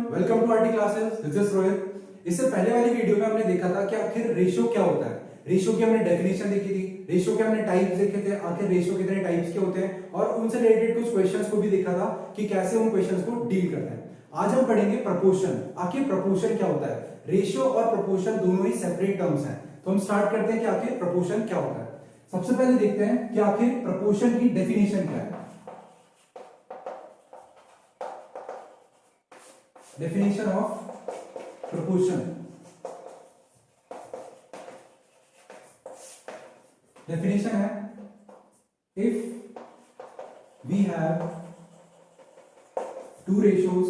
Welcome to RT classes. This is Rohit. इससे पहले वाली वीडियो में हमने देखा था कि आखिर रेशियो क्या होता है। रेशियो की हमने डेफिनेशन देखी थी, रेशियो के हमने टाइप्स देखे थे, आखिर रेशियो कितने टाइप्स के होते हैं और उनसे रिलेटेड कुछ क्वेश्चंस को भी देखा था कि कैसे उन क्वेश्चंस को डील करते हैं। आज हम पढ़ेंगे प्रपोर्शन। आखिर प्रपोर्शन क्या होता है। रेशियो और प्रपोर्शन दोनों ही सेपरेट टर्म्स हैं, तो हम स्टार्ट करते हैं कि आखिर प्रपोर्शन क्या होता है। सबसे पहले देखते हैं कि आखिर प्रपोर्शन की डेफिनेशन क्या है। Definition of proportion. Definition है, if we have two ratios,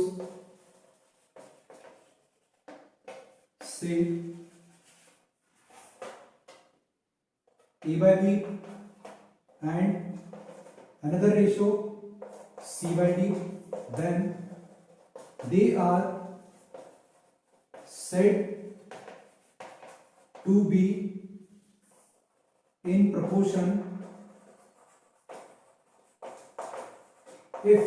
say A by B and another ratio C by D, then they are said to be in proportion if,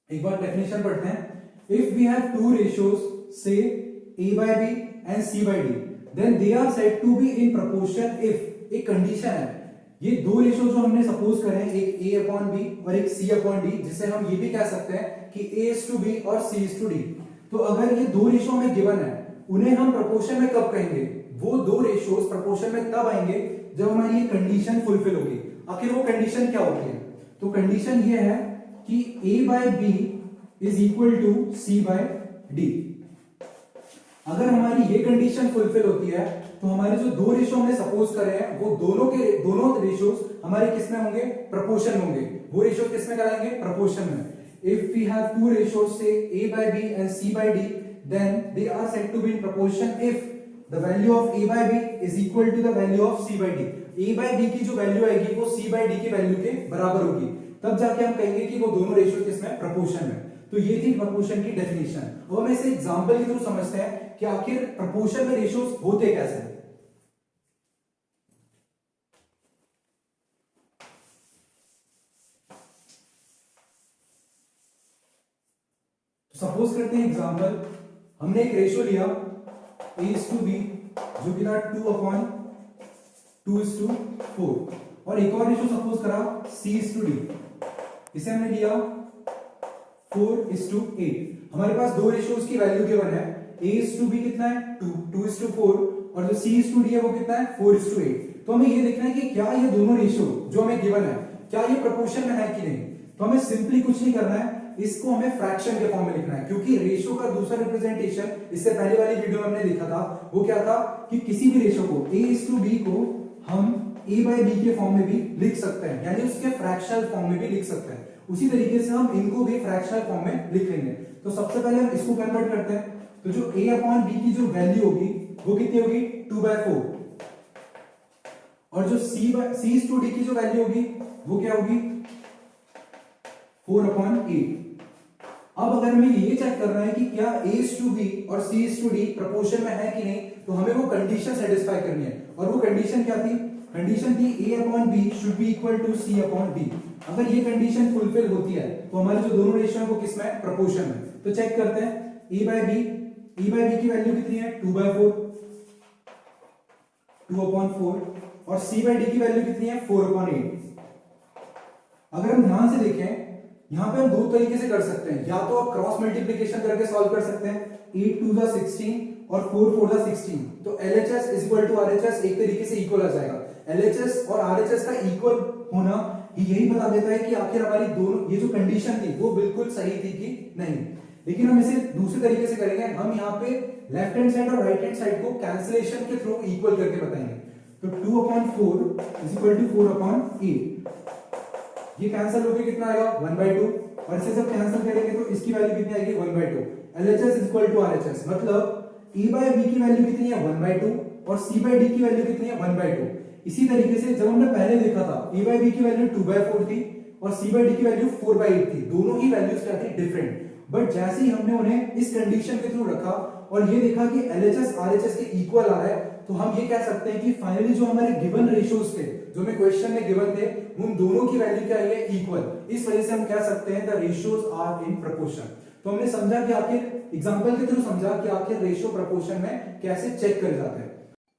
एक बार डेफिनेशन पढ़ते हैं। if we have two ratios, say A by B and C by D, then they are said to be in proportion if, एक condition है। ये दो ratio जो हमने suppose करे हैं, एक A अपॉन बी और एक C अपॉन डी, जिसे हम ये भी कह सकते हैं कि A is to B और C is to D। तो अगर ये दो रेशियो हमें गिवन है, उन्हें हम प्रपोर्शन में कब कहेंगे? वो दो रेशियोज प्रपोर्शन में तब आएंगे जब हमारी ये कंडीशन फुलफिल होगी। आखिर वो कंडीशन क्या होती है? तो कंडीशन ये है कि A by B is equal to C by D। अगर हमारी ये कंडीशन फुलफिल होती है तो हमारे जो दो रेशियो हमने सपोज करे हैं वो दोनों रेशियोज हमारे किसमें होंगे? प्रपोर्शन होंगे। वो रेशियो किसमें कराएंगे? प्रपोर्शन में। If we have two ratios, say A by B and C by D, then they are said to be in proportion if the value of A by B is equal to the value of C by D। A by B की जो value आएगी वो C by D की value के बराबर होगी, तब जाके हम कहेंगे कि वो दोनों रेशियो किसमें? प्रपोर्शन में। तो ये थी प्रपोर्शन की डेफिनेशन। अब हम इसे एग्जांपल के थ्रू समझते हैं कि आखिर प्रपोर्शन में रेशियोज होते कैसे। सपोज करते हैं एग्जांपल, हमने एक रेशियो लिया A/B जो कि था 2/2:4 और एक और रेशियो सपोज करा C/D, इसे हमने लिया 4:8। हमारे पास दो रेशियोज की वैल्यू गिवन है। A/B कितना है? 2:4 और जो C/D है वो कितना है? 4:8। तो हमें ये देखना है कि क्या ये दोनों रेशियो जो हमें गिवन है क्या ये प्रपोर्शन में है कि नहीं। तो हमें सिंपली कुछ नहीं करना है, इसको हमें फ्रैक्शन के फॉर्म में लिखना है, क्योंकि रेशियो का दूसरा रिप्रेजेंटेशन इससे पहले वाली वीडियो में हमने देखा था, वो क्या था कि किसी भी रेशियो को A/B को हम A by B के फॉर्म में भी लिख सकते हैं, यानी उसके फ्रैक्शनल फॉर्म में भी लिख सकते हैं। उसी तरीके से हम इनको भी फ्रैक्शनल फॉर्म में लिख लेंगे। तो सबसे पहले हम इसको कन्वर्ट करते हैं। तो जो A अपॉन B की जो वैल्यू होगी वो कितनी होगी? 2/4 और जो C/D की जो वैल्यू होगी वो क्या होगी? 4/8। अब अगर हमें ये चेक करना है कि क्या A/B और C/D प्रपोर्शन में है कि नहीं, तो हमें वो कंडीशन सेटिस्फाई करनी है। और वो कंडीशन क्या थी? कंडीशन थी A upon B should be equal to C upon D। अगर ये कंडीशन फुलफिल होती है तो हमारे जो दोनों रेशियो है वो किसमें? प्रपोर्शन में। तो चेक करते हैं A by B की वैल्यू कितनी है? 2/4 और C by D की वैल्यू कितनी है? 4/8। अगर हम ध्यान से देखें, यहां पे हम दो तरीके से कर सकते हैं। या तो आप क्रॉस मल्टीप्लिकेशन करके सॉल्व कर सकते हैं, 8×2 = 16 और 4×4 = 16। तो LHS = RHS एक तरीके से इक्वल आ जाएगा। LHS और RHS का इक्वल होना यही बता देता है कि आखिर हमारी दोनों ये जो कंडीशन थी वो बिल्कुल सही थी कि नहीं। लेकिन हम इसे दूसरे तरीके से करेंगे, हम यहाँ पे लेफ्ट हैंड साइड और राइट हैंड साइड को कैंसिलेशन के थ्रू इक्वल करके बताएंगे। तो 2/4 = 4/8। ये कैंसिल होके कितना आएगा? 1/2 और इसे जब कैंसिल करेंगे तो इसकी वैल्यू कितनी आएगी? 1/2। LHS = RHS, मतलब A by B की वैल्यू कितनी है? 1/2 और C by D की वैल्यू कितनी है? 1/2। इसी तरीके से जब हमने पहले देखा था A by B की वैल्यू 2/4 थी और C by D की वैल्यू 4/8 थी, दोनों ही वैल्यूज क्या थी? डिफरेंट। बट जैसे ही हमने उन्हें इस कंडीशन के थ्रू रखा और ये देखा कि LHS RHS के इक्वल आ रहा है, तो हम ये कह सकते हैं कि फाइनली जो हमारे गिवन रेशियोज थे जो हमें क्वेश्चन में गिवन थे उन दोनों की वैल्यू क्या है? इक्वल। इस वजह से हम कह सकते हैं the ratios are in proportion. तो तो हमने समझा कि आखिर एग्जांपल के थ्रू समझा कि आखिर रेशियो प्रपोर्शन में कैसे चेक करे जाते हैं।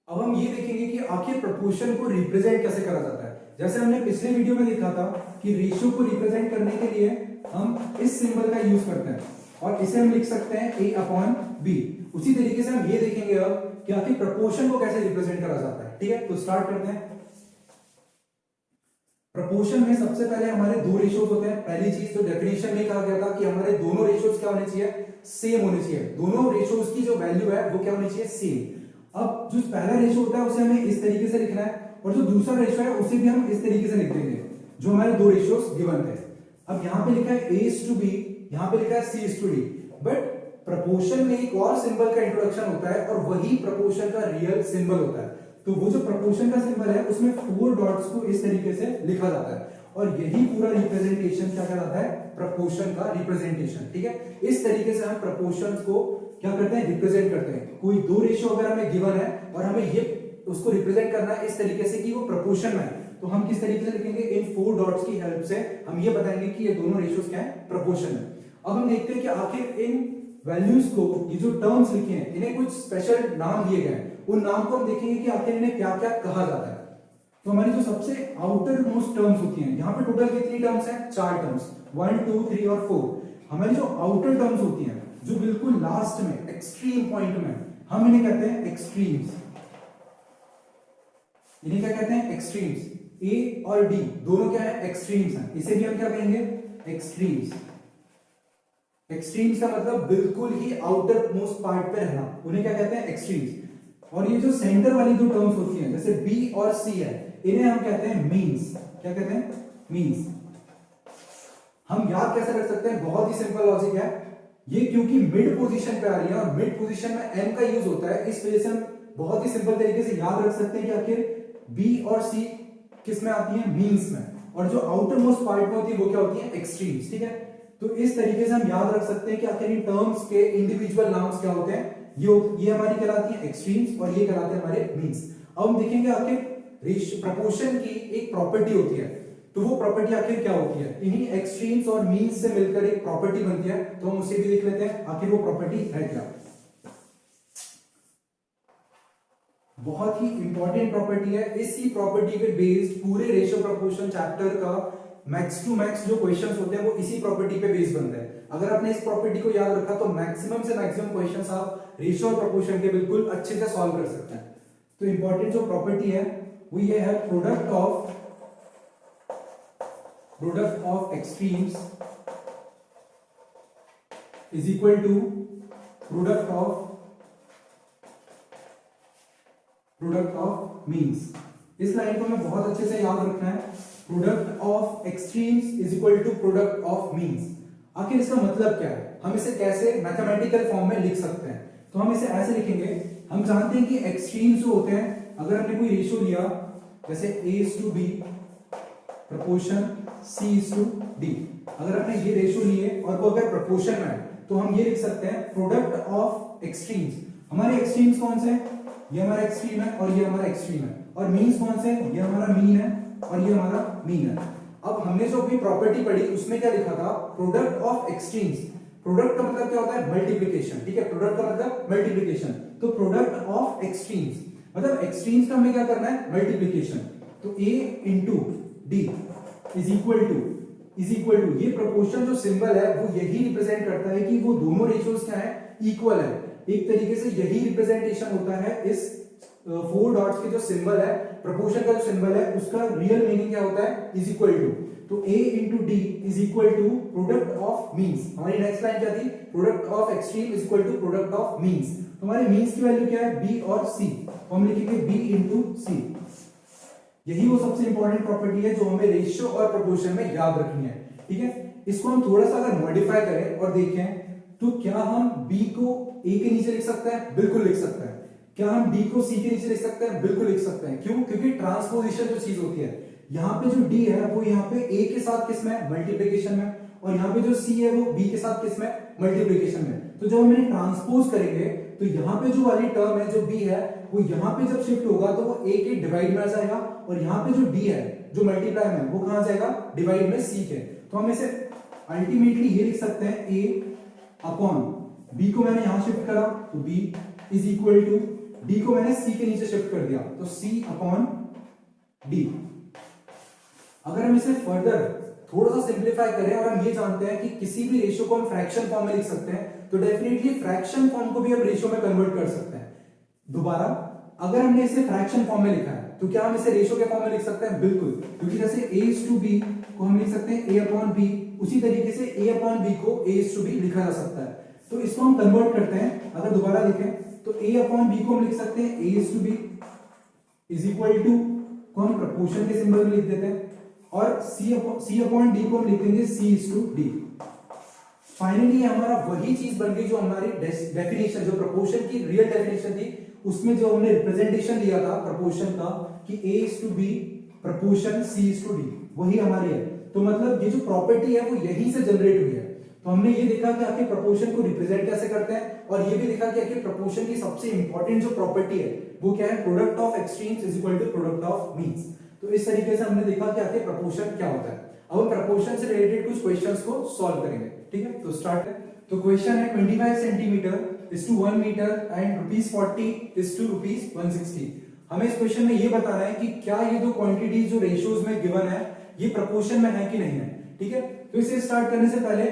अब हम ये देखेंगे कि आखिर प्रपोर्शन को रिप्रेजेंट कैसे करा जाता है। जैसे हमने पिछले वीडियो में देखा था कि रेशियो को रिप्रेजेंट करने के लिए हम इस सिंबल का यूज करते हैं और इसे हम लिख सकते हैं A/B। उसी तरीके से हम ये देखेंगे अब कि आखिर प्रपोर्शन को कैसे रिप्रेजेंट करा जाता है। ठीक है, तो स्टार्ट करते हैं। प्रपोर्शन में सबसे पहले हमारे दो रेशियोज होते हैं। पहली चीज तो डेफिनेशन में कहा गया था कि हमारे दोनों रेशियोज क्या होने चाहिए, सेम होने चाहिए। दोनों रेशियोज की जो वैल्यू है वो क्या होनी चाहिए, सेम। अब जो पहला रेशियो होता है उसे हमें इस तरीके से लिखना है और जो दूसरा रेशियो है उसे भी हम इस तरीके से लिख देंगे जो हमारे दो रेशियोज गिवन थे। अब यहाँ पे लिखा है A/B, यहाँ पे लिखा है C/D, बट प्रपोर्शन में एक और सिंबल का इंट्रोडक्शन होता है और वही प्रपोर्शन का रियल सिंबल होता है। तो वो जो प्रपोर्शन का सिंबल है उसमें 4 डॉट्स को इस तरीके से लिखा जाता है और यही पूरा रिप्रेजेंटेशन क्या कहलाता है, प्रपोर्शन का रिप्रेजेंटेशन। ठीक है, इस तरीके से हम प्रपोर्शंस को क्या करते हैं, रिप्रेजेंट करते हैं। कोई दो रेशियो अगर हमें गिवन है और हमें ये उसको रिप्रेजेंट करना है इस तरीके से कि वो प्रपोर्शन में है, तो हम किस तरीके से लिखेंगे, इन 4 डॉट्स की हेल्प से हम ये बताएंगे कि ये दोनों रेशियोज क्या है, प्रपोर्शन है। अब हम देखते हैं कि आखिर इन वैल्यूज को, ये जो टर्म्स लिखे हैं इन्हें कुछ स्पेशल नाम दिए गए हैं। उन नाम को हम देखेंगे कि आखिर इन्हें क्या क्या कहा जाता है। तो हमारी जो सबसे आउटर मोस्ट टर्म्स होती हैं, यहाँ पे टोटल कितनी टर्म्स हैं, 4 टर्म्स, 1 2 3 और 4। हमारी जो आउटर टर्म्स होती हैं जो बिल्कुल लास्ट में एक्सट्रीम पॉइंट में, हम इन्हें कहते हैं एक्सट्रीम्स। इन्हें क्या कहते हैं, एक्सट्रीम्स। ए और डी दोनों क्या है, एक्सट्रीम्स हैं। इसे भी हम क्या कहेंगे, एक्सट्रीम्स। एक्सट्रीम्स का मतलब बिल्कुल ही आउटर मोस्ट पार्ट पे रहना, उन्हें क्या कहते हैं, एक्सट्रीम्स। और ये जो सेंटर वाली दो टर्म्स होती हैं जैसे बी और सी है, इन्हें हम कहते हैं मीन्स। क्या कहते हैं, मीन्स। हम याद कैसे रख सकते हैं, बहुत ही सिंपल लॉजिक है। ये क्योंकि मिड पोजीशन पे आ रही है और मिड पोजीशन में एम का यूज होता है, इस वजह से हम बहुत ही सिंपल तरीके से याद रख सकते हैं कि आखिर बी और सी किस में आती है, मीन्स में। और जो आउटर मोस्ट पार्ट में होती है वो क्या होती है, एक्सट्रीम्स। ठीक है, तो इस तरीके से हम याद रख सकते हैं कि आखिर इन टर्म्स के इंडिविजुअल नाम्स क्या होते हैं। ये हमारी कहलाती है एक्सट्रीम्स और ये कहलाते हैं हमारे मीन्स। अब हम देखेंगे आखिर प्रपोर्शन की एक प्रॉपर्टी होती है, तो वो प्रॉपर्टी आखिर क्या होती है। इन्हीं एक्सट्रीम्स और मीन्स से मिलकर एक प्रॉपर्टी बनती है, तो हम उसे भी देख लेते हैं आखिर वो प्रॉपर्टी है क्या। बहुत ही इंपॉर्टेंट प्रॉपर्टी है। इसी प्रॉपर्टी पे बेस्ड पूरे रेशियो प्रपोर्शन चैप्टर का मैक्स टू मैक्स जो क्वेश्चंस होते हैं वो इसी प्रॉपर्टी पे बेस्ड बनते हैं। अगर आपने इस प्रॉपर्टी को याद रखा तो मैक्सिमम से मैक्सिमम क्वेश्चंस आप रेशियो और प्रपोर्शन के बिल्कुल अच्छे से सॉल्व कर सकते हैं। तो इंपॉर्टेंट जो प्रॉपर्टी है वो ये है, product of extremes is equal to product of means. इस लाइन को हमें बहुत अच्छे से याद रखना है। Product of extremes is equal to product of means. आखिर इसका मतलब क्या है, हम इसे कैसे मैथमेटिकल फॉर्म में लिख सकते हैं। तो हम इसे ऐसे लिखेंगे, हम जानते हैं कि एक्सट्रीम्स जो होते हैं, अगर हमने कोई रेशियो लिया जैसे A/B प्रपोर्शन C/D, अगर हमने ये रेशियो लिए और वो अगर प्रपोर्शन में है तो हम ये लिख सकते हैं प्रोडक्ट ऑफ एक्सट्रीम्स। हमारे एक्सट्रीम्स कौन से हैं, ये हमारा एक्सट्रीम है और ये हमारा एक्सट्रीम है। और मीन्स कौन से हैं, ये हमारा मीन है और ये हमारा मीन है। अब हमने जो अपनी प्रॉपर्टी पढ़ी उसमें क्या लिखा था, प्रोडक्ट ऑफ एक्सट्रीम्स। प्रोडक्ट का मतलब क्या होता है, मल्टीप्लिकेशन। ठीक है, प्रोडक्ट का मतलब मल्टीप्लिकेशन। तो प्रोडक्ट ऑफ एक्सट्रीम्स मतलब एक्सट्रीम्स का हमें क्या करना है, मल्टीप्लिकेशन। तो A into D is equal to ये प्रपोर्शन जो सिंबल है वो यही रिप्रेजेंट करता है कि वो दोनों रेशियोज क्या है, इक्वल है। एक तरीके से यही रिप्रेजेंटेशन होता है इस 4 डॉट्स के जो सिंबल है, प्रपोर्शन का जो सिंबल है उसका रियल मीनिंग क्या होता है, इज इक्वल टू। तो A into D is equal to product of means. हमारी नेक्स्ट लाइन क्या थी, product of extreme is equal to product of means. तो हमारे मीन्स की वैल्यू क्या है, B और C, तो हम लिखेंगे B इंटू C। यही वो सबसे इंपॉर्टेंट प्रॉपर्टी है जो हमें रेशियो और प्रपोर्शन में याद रखनी है। ठीक है, इसको हम थोड़ा सा अगर मॉडिफाई करें और देखें तो क्या हम B को A के नीचे लिख सकते हैं, बिल्कुल लिख सकते हैं। क्या हम D को C के नीचे लिख सकते हैं, बिल्कुल लिख सकते हैं। क्यों, क्योंकि ट्रांसपोजिशन जो चीज होती है, यहाँ पे जो D है वो यहाँ पे A के साथ किस में, मल्टीप्लिकेशन में, और यहाँ पे जो C है वो B के साथ किस में, मल्टीप्लिकेशन में। तो जब हम इन्हें ट्रांसपोज करेंगे तो यहाँ पे जो वाली टर्म है जो B है वो यहाँ पे जब शिफ्ट होगा तो वो A के डिवाइड में आ जाएगा, और यहाँ पे जो D है जो मल्टीप्लाई में वो कहां जाएगा, डिवाइड में C के। तो हम इसे अल्टीमेटली ये लिख सकते हैं A अपॉन b को मैंने यहां शिफ्ट करा तो b is equal to d को मैंने c के नीचे शिफ्ट कर दिया तो c अपॉन d। अगर हम इसे फर्दर थोड़ा सा सिंप्लीफाई करें और हम ये जानते हैं कि किसी भी रेशियो को हम फ्रैक्शन फॉर्म में लिख सकते हैं तो डेफिनेटली फ्रैक्शन फॉर्म को भी हम रेशियो में कन्वर्ट कर सकते हैं। दोबारा अगर हमने इसे फ्रैक्शन फॉर्म में लिखा है तो क्या हम इसे रेशियो के फॉर्म में लिख सकते हैं? बिल्कुल, क्योंकि जैसे a/b को हम लिख सकते हैं a/b, उसी तरीके से a/b को a/b लिखा जा सकता है। तो इसको हम कन्वर्ट करते हैं। अगर दोबारा लिखें तो a/b को हम लिख सकते हैं a/b इज इक्वल टू को हम प्रपोर्शन के सिंबल में लिख देते हैं और c/d को हम लिख देंगे c/d। फाइनली हमारा वही चीज बन गई जो हमारी डेफिनेशन, जो प्रोपोर्शन की रियल डेफिनेशन थी, उसमें जो हमने रिप्रेजेंटेशन दिया था प्रोपोर्शन का कि a/b प्रोपोर्शन c/d, वही हमारी है। तो मतलब ये जो प्रॉपर्टी है वो यहीं से जनरेट हुई है। तो हमने ये देखा कि आखिर प्रोपोर्शन को रिप्रेजेंट कैसे करते हैं और ये भी देखा कि आखिर प्रोपोर्शन की सबसे इंपॉर्टेंट जो प्रॉपर्टी है वो क्या है, product of extremes is equal to product of means. तो इस तरीके से हमने देखा कि आखिर प्रोपोर्शन क्या होता है। अब हम प्रोपोर्शन से रिलेटेड कुछ क्वेश्चंस को सॉल्व करेंगे, ठीक है। तो स्टार्ट है। तो क्वेश्चन है 25 centimetre is to 1 metre and ₹40 is to ₹160। हमें इस क्वेश्चन में ये बताना है कि क्या ये दो क्वांटिटी जो रेशियोज में गिवन है ये प्रोपोर्शन में है कि नहीं है, ठीक है। तो इसे स्टार्ट करने से पहले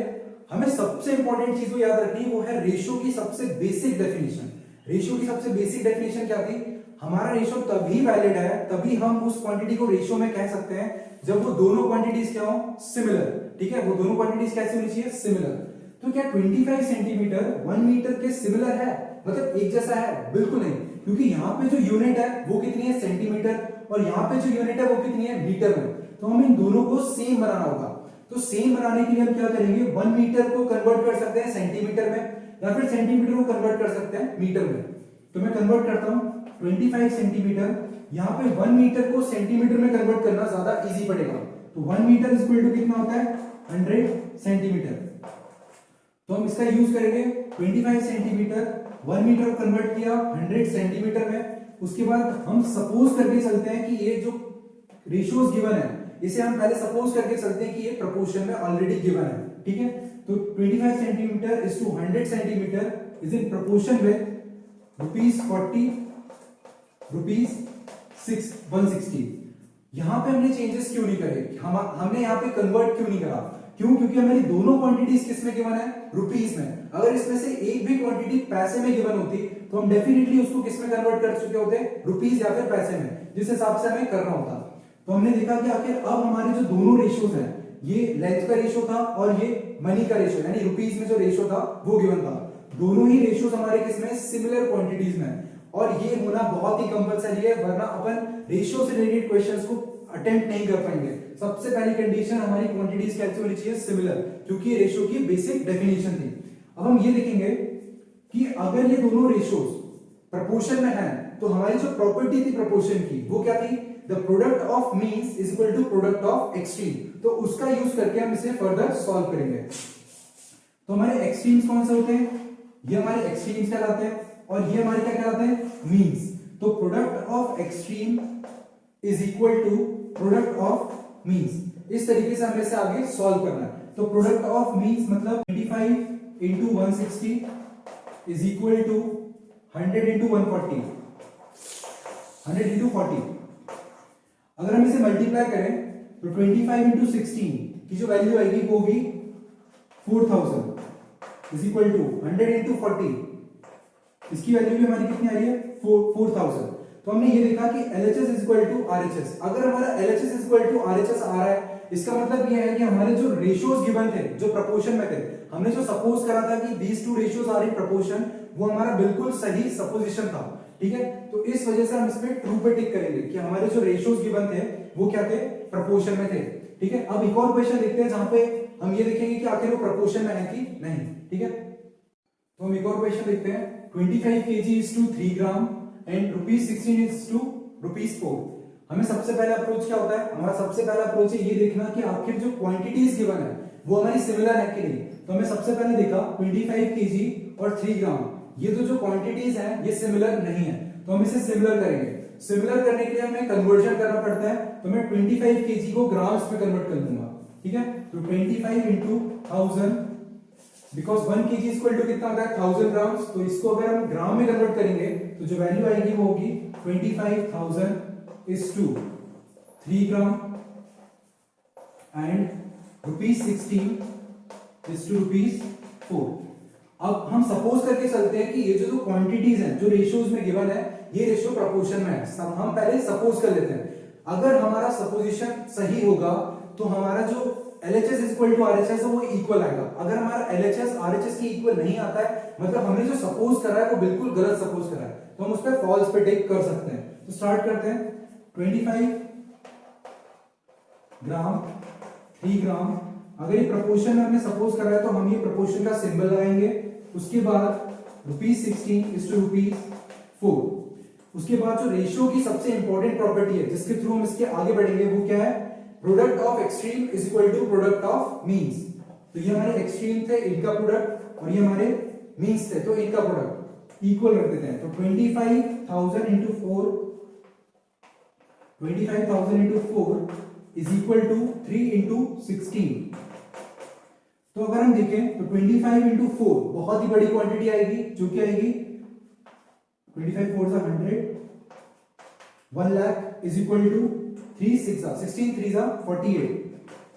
हमें सबसे इंपॉर्टेंट चीज को याद रखनी है, वो है रेशियो की सबसे बेसिक डेफिनेशन। रेशियो की सबसे बेसिक डेफिनेशन क्या थी? हमारा रेशियो तभी वैलिड है, तभी हम उस क्वांटिटी को रेशियो में कह सकते हैं जब वो दोनों क्वांटिटीज क्या हो, सिमिलर, ठीक है। वो दोनों क्वांटिटीज कैसे होनी चाहिए, सिमिलर। तो क्या 25 सेंटीमीटर 1 मीटर के सिमिलर है, मतलब एक जैसा है? बिल्कुल नहीं, क्योंकि यहाँ पे जो यूनिट है वो कितनी है, सेंटीमीटर, और यहाँ पे जो यूनिट है वो कितनी है, मीटर में। तो हमें इन दोनों को सेम बनाना होगा। तो सेम बनाने के लिए हम क्या करेंगे, 1 मीटर को कन्वर्ट कर सकते हैं सेंटीमीटर में या फिर सेंटीमीटर को कन्वर्ट कर सकते हैं मीटर में। तो मैं कन्वर्ट करता हूं 25 सेंटीमीटर, यहां पे 1 मीटर को सेंटीमीटर में कन्वर्ट करना ज्यादा इजी पड़ेगा। तो 1 मीटर इज इक्वल टू कितना होता है, 100 सेंटीमीटर। तो हम इसका यूज करेंगे 25 सेंटीमीटर 1 मीटर को कन्वर्ट किया 100 सेंटीमीटर में। उसके बाद हम सपोज करके चलते हैं कि ये जो रेशियोज गिवन है इसे हम पहले सपोज करके चलते हैं कि ये प्रोपोर्शन में ऑलरेडी गिवन है, ठीक है। तो 25 centimetre is to 100 centimetre is in proportion with ₹40 ₹160। यहां पे हमने चेंजेस क्यों नहीं करे, हमने यहां पे कन्वर्ट क्यों नहीं करा? क्यों? क्योंकि हमारी दोनों क्वांटिटीज किस में गिवन है, रुपीस में। अगर इसमें से एक भी क्वांटिटी पैसे में गिवन होती तो हम डेफिनेटली उसको किस में कन्वर्ट कर चुके होते, रुपीस या फिर पैसे में, जिस हिसाब से हमें करना होता। तो हमने देखा कि आखिर अब हमारे जो दोनों रेशियोज हैं, ये लेंथ का रेशियो था और ये मनी का रेशियो, यानी रुपीस में जो रेशियो था वो गिवन था। दोनों ही रेशियोज हमारे किसमें, सिमिलर क्वांटिटीज में, और ये होना बहुत ही कंपलसरी है, वरना अपन रेशियो से रिलेटेड क्वेश्चंस को अटेम्प्ट नहीं कर पाएंगे। सबसे पहली कंडीशन हमारी क्वांटिटीज कैसे होनी चाहिए, सिमिलर, क्योंकि ये रेशियो की बेसिक डेफिनेशन थी। अब हम ये देखेंगे कि अगर ये दोनों रेशियोज प्रोपोर्शन में है तो हमारी जो प्रॉपर्टी थी प्रोपोर्शन की वो क्या थी, the product of means is equal to product of extreme. तो उसका यूज करके हम इसे फर्दर सॉल्व करेंगे। तो हमारे एक्सट्रीम्स कौन से होते हैं, ये हमारे एक्सट्रीम्स कहलाते हैं और ये हमारे क्या कहलाते हैं, मीन्स। तो product of extreme is equal to product of means. इस तरीके से हमें इसे आगे सॉल्व करना है। तो प्रोडक्ट ऑफ मीन्स मतलब 25 into 160 is equal to 100 into 140, 100 into 40। अगर हम इसे मल्टीप्लाई करें तो 25 इंटू 16 की जो वैल्यू आएगी वो भी 4000 इज इक्वल टू 100 इंटू 40, इसकी वैल्यू भी हमारी कितनी आ रही है, 4000। तो हमने ये देखा कि LHS is equal to RHS। अगर हमारा LHS is equal to RHS आ रहा है, इसका मतलब ये है कि हमारे जो रेशियोज गिवन थे, जो प्रोपोर्शन में थे, हमने जो सपोज करा था कि these two ratios are in proportion, वो हमारा बिल्कुल सही सपोजिशन था, ठीक है। तो इस वजह से हम इस पे ट्रू पे टिक करेंगे कि हमारे जो रेशियोज गिवन थे वो क्या थे, प्रोपोर्शन में थे, ठीक है। अब एक और क्वेश्चन देखते हैं जहां पे हम ये देखेंगे कि आखिर वो प्रोपोर्शन में है कि नहीं, ठीक है। तो हम एक और क्वेश्चन देखते हैं 25 kg is to 3 gram and ₹16 is to ₹4। हमें सबसे पहला अप्रोच क्या होता है, हमारा सबसे पहला अप्रोच है ये देखना कि आखिर जो क्वांटिटीज गिवन है वो हमारी सिमिलर है कि नहीं। तो हमें सबसे पहले देखा 25 kg और 3 ग्राम, ये तो जो क्वांटिटीज हैं ये सिमिलर नहीं है, तो हम इसे सिमिलर करेंगे। सिमिलर करने के लिए हमें कन्वर्जन करना पड़ता है, तो मैं 25 kg को ग्राम्स में कन्वर्ट कर दूंगा, ठीक है। तो 25 into 1000 because 1 kg equal to कितना होता है 1000 ग्राम, तो इसको अगर हम ग्राम में कन्वर्ट करेंगे तो जो वैल्यू आएगी वो होगी 25,000 is to 3 gram and ₹16 is to ₹4। अब हम सपोज करके चलते हैं कि ये जो क्वांटिटीज हैं, जो रेशियोज में गिवन है, ये रेशियो प्रोपोर्शन में है। हम पहले सपोज कर लेते हैं, अगर हमारा सपोजिशन सही होगा तो हमारा जो LHS इक्वल टू RHS है वो इक्वल आएगा। अगर हमारा LHS RHS के इक्वल नहीं आता है, मतलब हमने जो सपोज करा है वो बिल्कुल गलत सपोज करा है, तो हम उस पर फॉल्स पे टेक कर सकते हैं। तो स्टार्ट करते हैं। 25 ग्राम 3 ग्राम, अगर ये प्रोपोर्शन में हमने सपोज करा है तो हम ये प्रोपोर्शन का सिंबल लगाएंगे। उसके बाद ₹16 इज टू ₹4। उसके बाद जो रेशियो की सबसे इंपॉर्टेंट प्रॉपर्टी है जिसके थ्रू हम इसके आगे बढ़ेंगे वो क्या है, product of extreme is equal to product of means. तो ये हमारे एक्सट्रीम थे, इनका प्रोडक्ट, और ये हमारे मीन्स थे, तो इनका प्रोडक्ट इक्वल रख देते हैं। तो 25,000 into 4 is equal to 3 into 16। तो अगर हम देखें तो 25 इंटू 4 बहुत ही बड़ी क्वांटिटी आएगी, जो कि आएगी 25 4 100, 1 लाख इज इक्वल टू 3 6 16 3 48।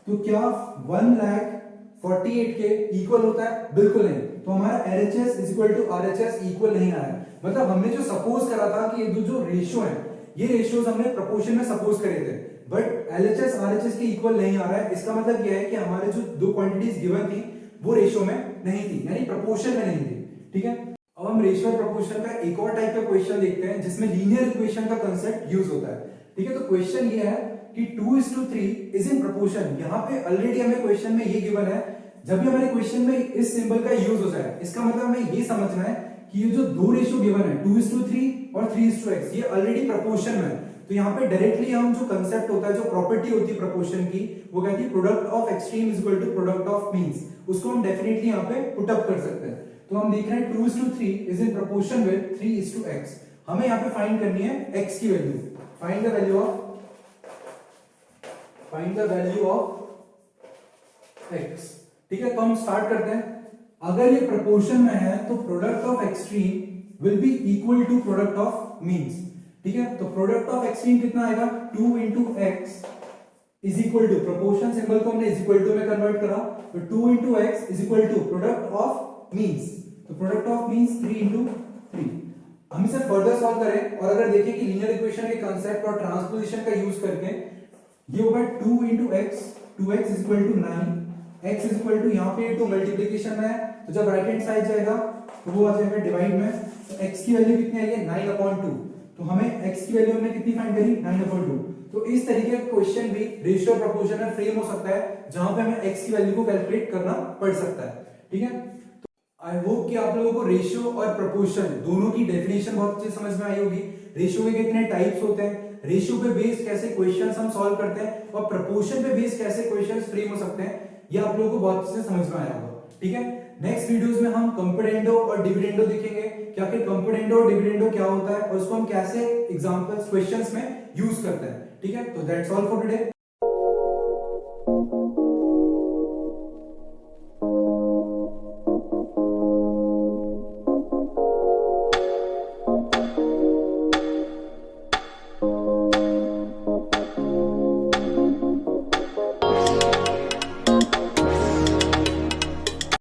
तो क्या 1,48,000 के इक्वल होता है? बिल्कुल नहीं। तो हमारा LHS is equal to RHS equal नहीं आया। मतलब हमने जो सपोज करा था कि ये जो रेशियो है, ये रेशियोज हमने प्रोपोर्शन में सपोज करे थे, बट LHS RHS के इक्वल नहीं आ रहा है। इसका मतलब यह है कि हमारे जो दो क्वांटिटीज गिवन थी वो रेशियो में नहीं थी, यानी प्रोपोर्शन में नहीं थी। ठीक है, अब हम रेशियो और प्रोपोर्शन का एक और टाइप का क्वेश्चन देखते हैं जिसमें लीनियर इक्वेशन का कांसेप्ट यूज होता है। ठीक है, तो क्वेश्चन ये है कि 2:3 इज इन प्रोपोर्शन। यहाँ पे ऑलरेडी हमें क्वेश्चन में ये गिवन है, जब भी हमारे क्वेश्चन में इस सिंबल का यूज हो जाए, इसका मतलब हमें ये समझना है कि ये जो दो रेशियो गिवन है 2:3 और 3:x, ये ऑलरेडी प्रोपोर्शन में है। तो यहाँ पे डायरेक्टली हम जो कंसेप्ट होता है, जो प्रॉपर्टी होती है प्रोपोर्शन की, वो कहती है product of extreme is equal to product of means. उसको हम डेफिनेटली यहाँ पे पुट अप कर सकते हैं। तो हम देख रहे हैं 2:3 is in proportion with 3:x। हमें यहाँ पे फाइंड करनी है x की value. Find the value of x। ठीक है, तो हम स्टार्ट करते हैं। अगर ये प्रोपोर्शन में है तो product of extreme will be equal to product of means. ठीक है, तो प्रोडक्ट ऑफ एक्सट्रीम कितना आएगा, 2 into x is equal to, proportion symbol को हमने इज इक्वल टू में कन्वर्ट करा, तो 2 into x is equal to product of means. तो प्रोडक्ट ऑफ मीन्स 3 इंटू 3। हम इसे फर्दर सॉल्व करें और अगर देखें कि लीनियर इक्वेशन के कांसेप्ट और ट्रांसपोजिशन का यूज करके ये होगा 2 into x, 2x is equal to 9, x is equal to, यहाँ पे 2 मल्टीप्लीकेशन में है, तो जब राइट हैंड साइड जाएगा तो वो आ जाएगा डिवाइड में। तो x की वैल्यू कितनी आई है, 9/2। तो हमें x की वैल्यू हमने कितनी फाइंड करी, 9/2। तो इस तरीके का क्वेश्चन भी रेशियो प्रोपोर्शन में फ्रेम हो सकता है, जहां पे हमें x की वैल्यू को कैलकुलेट करना पड़ सकता है। ठीक है, तो आई होप कि आप लोगों को रेशियो और प्रोपोर्शन दोनों की डेफिनेशन बहुत अच्छे समझ में आई होगी। रेशियो के कितने टाइप्स होते हैं, रेशियो पे बेस्ड कैसे क्वेश्चंस हम सॉल्व करते हैं, और प्रोपोर्शन पे बेस्ड कैसे क्वेश्चंस फ्रेम हो सकते हैं, ये आप लोगों को बहुत अच्छे से समझ में आया होगा। ठीक है, नेक्स्ट वीडियोस में हम कंपोनेंडो और डिविडेंडो देखेंगे कि आखिर कंपोनेंडो और डिविडेंडो क्या होता है और उसको हम कैसे एग्जांपल्स क्वेश्चंस में यूज करते हैं। ठीक है, तो दैट्स ऑल फॉर टुडे।